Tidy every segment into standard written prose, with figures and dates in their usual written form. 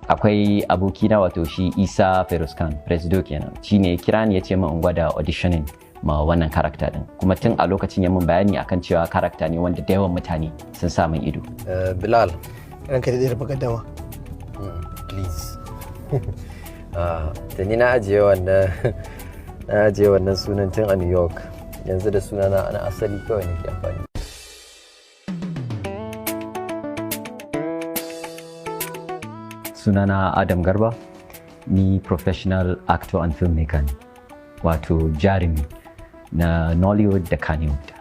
akwai abokina wato shi Isa Feruskan Presido kenan shine ya kira ni ya ce min in gwada auditioning ma wannan karakta din kuma tun a lokacin ya min bayani akan cewa karakta ne wanda da yawan mutane sun sa min ido. Bilal ranka da Raba Gardama please da ni na ajiye wannan sunan tun a New York yanzu da sunana ana asali kawai nake amfani. Sunana Adam Garba, ni professional actor and filmmaker ne, wato jarumi na Nollywood da Kannywood.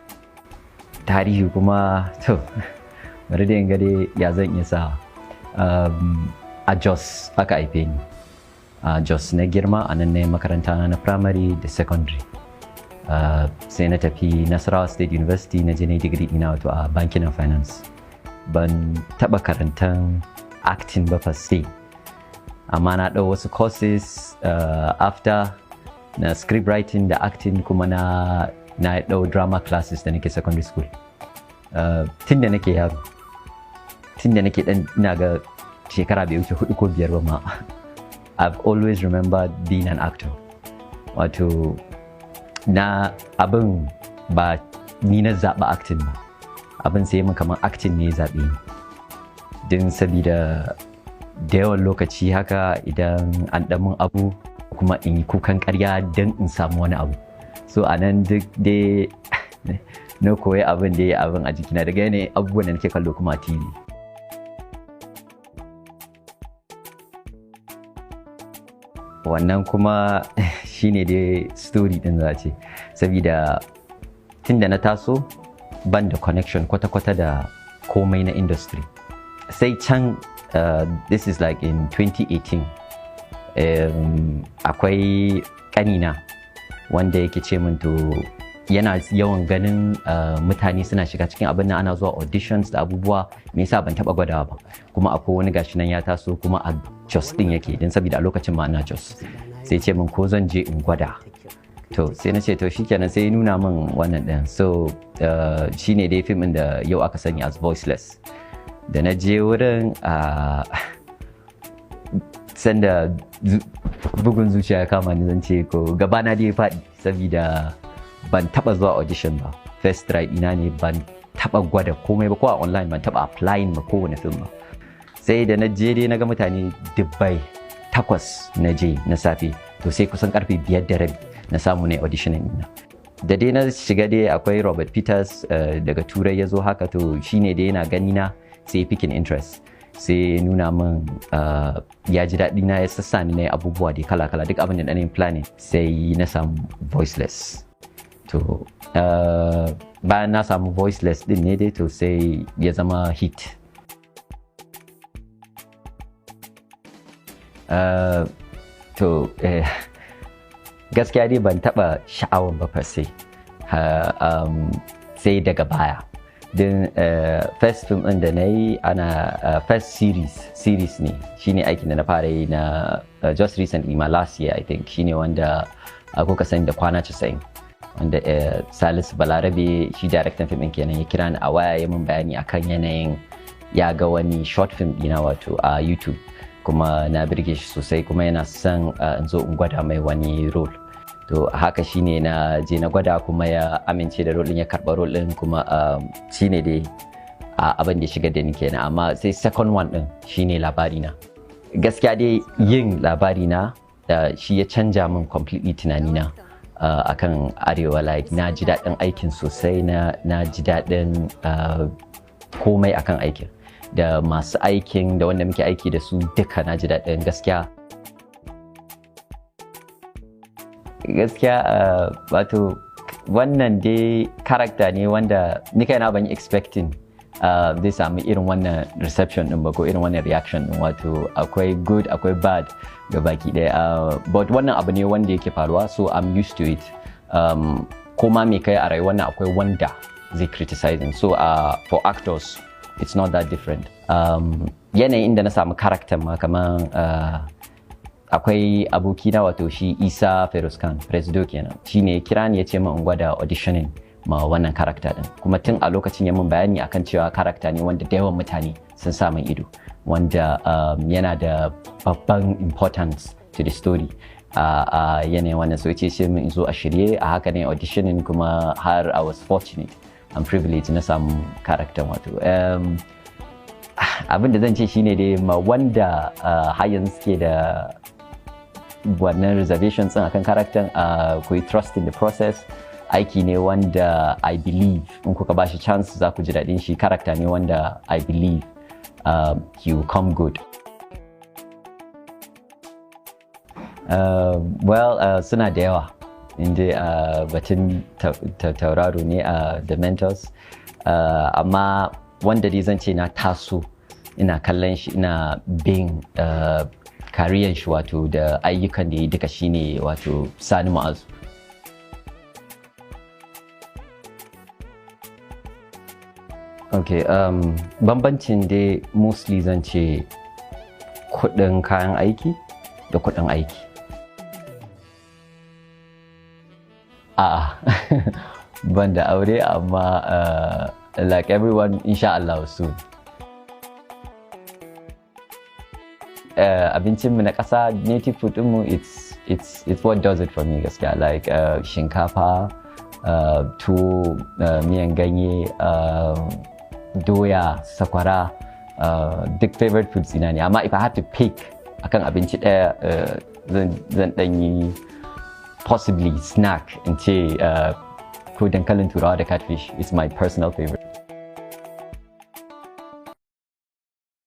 Tarihi kuma to bari da gade ya zan iya sa a Jos aka haife ni. A Jos na girma a nan ne makaranta na primary da secondary. Sai na tafi Nasarawa State University na je na degree ina wato a banking and finance. Ban taba karantan acting ba per se, amma na ɗau wasu courses after na script writing da acting kuma na ɗau drama classes da nake secondary school. Tun da nake yaro, tun da nake ɗan ina ga shekara bai wuce 4 ko 5 ba ma, I've always remembered being an actor. Wato na abin ba ni na zaɓa acting ba, abin sai mun kamar acting ne zaɓe ni. Din sabida da yawan lokaci haka idan an ɗamin abu kuma in yi kukan ƙarya don in samu wani abu, so a nan duk dai na koyi abin da ya abin a jikina daga yanayin abubuwan da nake kallo kuma a TV. Wannan kuma shine dai story din za ce, sabida tun da na taso ban da connection kwata-kwata da komai na industry. Sai can this is like in 2018 akwai kanina wanda yake ce min to yana yawan ganin mutane suna shiga cikin abin nan ana zuwa auditions da abubuwa, me yasa ban taba gwadawa ba, kuma akwai wani gashi nan ya taso kuma a Jos din yake din saboda a lokacin ma ana Jos, sai ce min ko zan je in gwada. To sai na ce to shikenan, sai ya nuna min wannan din, so shine dai fim din da yau aka sani as Voiceless. Da na je wurin sanda bugun zuciya ya kama ni, zan ce ko gabana dai ya faɗi saboda ban taba zuwa audition ba, first try ina ne, ban taba gwada komai ba ko a online, ban taba applying ba kowane film ba. Sai da na je dai na ga mutane dubbai 8 na je na safe, to sai kusan karfe 5:30 na samu ne auditioning ina. Da dai na shiga dai akwai Robert Peters daga Turai ya zo haka, to shine dai yana gani na sai picking interest, sai nuna min ya ji daɗi na, ya sassa ni na abubuwa dai kala-kala, duk abin da ɗanin planning, sai na samu Voiceless. To bayan na samu Voiceless din ne dai, to sai ya zama hit. Gaskiya dai ban taɓa sha'awan ba per se, sai daga baya. Din first film ɗin da na yi ana first series ne, shine aikin da na fara yi na just recently ma last year I think, shine wanda kuka sani da kwana 90, wanda Salisu Balarabe shi director film ɗin kenan ya kira ni a waya ya min bayani akan yanayin ya ga wani short film ɗina wato a YouTube, kuma na birge shi sosai kuma yana son in zo in gwada mai wani role. To haka shine na je na gwada kuma ya amince da role din, ya karba role din, kuma shine dai abin da shiga da ni kenan. Amma sai second one din shine Labarina. Gaskiya dai yin Labarina shi ya canja min completely tunanina akan Arewa, like na ji daɗin aikin sosai, na ji daɗin komai akan aikin, da masu aikin da wanda muke aiki da su duka na ji daɗin gaskiya. Wato wannan dai karakta ne wanda ni kaina ban yi expecting zai samu irin wannan reception din ba, ko irin wannan reaction din. Wato akwai good akwai bad ga baki daya, but wannan abu ne wanda yake faruwa, so I'm used to it. Kuma me kai a rayuwar nan akwai wanda zai criticizing, so for actors it's not that different. Yanayin inda na samu karakter ma kaman akwai abokina wato shi Isa Feruskan Presido kenan, shine kira ni ya ce min in gwada auditioning ma wannan karakta din, kuma tun a lokacin ya mun bayani akan cewa karakta ne wanda da yawan mutane sun sa mai ido, wanda yana da babban importance to the story a yanayin wannan, so yace sai mun zo a shirye a haka ne auditioning, kuma har I was fortunate and privileged na samu karaktan. Wato abin da zan ce shine dai ma wanda har yanzu suke da wannan reservations din akan karaktan, ku yi trust in the process. Aiki ne wanda I believe in kuka bashi chance za ku ji daɗin shi. Karakta ne wanda I believe he will come good. Suna da yawa inda batun tauraro ne a The Mentors, amma wanda dai zan ce na taso ina kallon shi, ina bin kariyan shi wato da ayyukan da ya duka shine wato Sani Ma'azu. Bambancin dai mostly zan ce kuɗin kayan aiki da kuɗin aiki. Ban da aure, amma like everyone, insha Allah soon. Abincinmu na ƙasa, native food ɗinmu, it's what does it for me gaskiya, like shinkafa, tuwo, miyan ganye, doya, sakwara, duk favorite foods ina ne. Amma if I had to pick akan abinci ɗaya, zan ɗan yi possibly snack in ce ko dankalin turawa da catfish is my personal favorite.